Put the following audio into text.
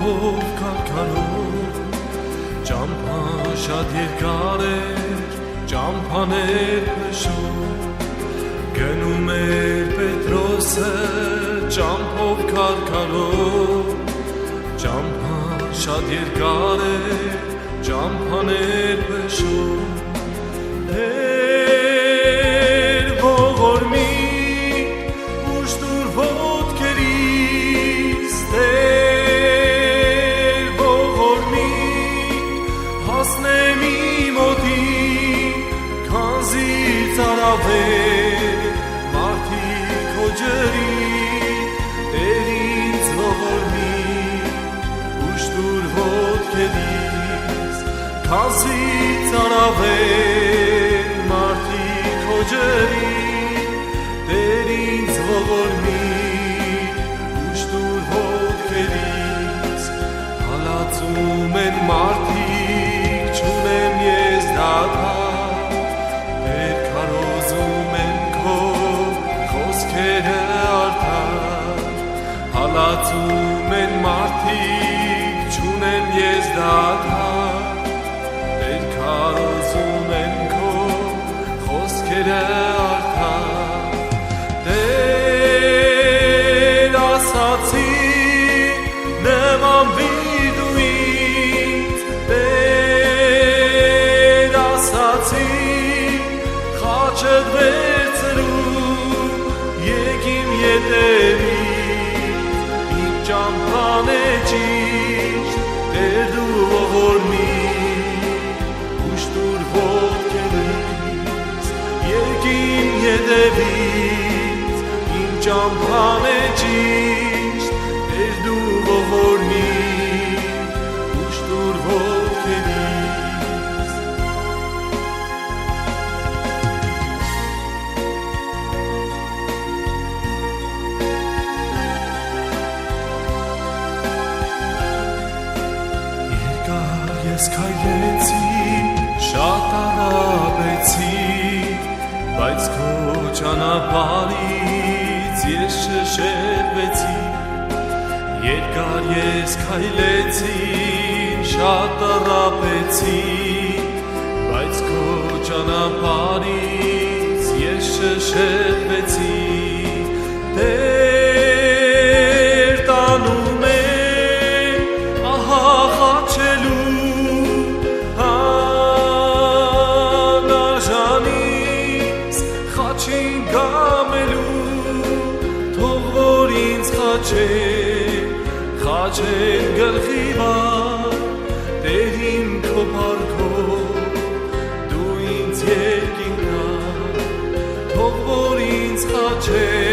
Ճամփով քարքարով ճամփան շատ երկար էր ճամփաներ փշով գնում էր Պետրոսը ճամփով քարքարով ճամփան շատ երկար էր ճամփաներ փշով էր ողորմի ուշտուր ոտքերից էր ողորմի հասնեմ իմ օդին քանզի ծարավեր մարդիկ քո ջրին Տեր ինձ ողորմի ուշտուր ոտքերից քանզի ծարավեր մարդիկ քո ջրին Տեր ինձ ողորմի ուշտուր ոտքերից հալածում են մարդիկ չունեմ ես դադար Տեր քարոզում են քո խոսքերը արդար հալածում են մարդիկ չունեմ ես դադար Տեր քարոզում են քո խոսքերը արդար Տեր ասացի նման դու ինձ Տեր ասացի խաչդ վերցրու եկ իմ ետևից իմ ճամփան է ճիշտ Տեր դու ողորմի ուշտուր ոտքերից եկ իմ ետևից իմ ճամփան է ճիշտ Տեր դու ողորմի ուշտուր ոտքերից Երկար ես քայլեցի շատ արաբեցի բայց քո ճանապարհից ես շշեղվեցի Երկար ես քայլեցի շատ արաբեցի բայց քո ճանապարհից ես շշեղվեցի Տեր տանում է ահա խաչելու անարժանից խաչին գամելու թող որ ինձ խաչեն գլխի վար Տեր իմ քո փառքով դու ինձ երկինքար թող որ ինձ խաչեն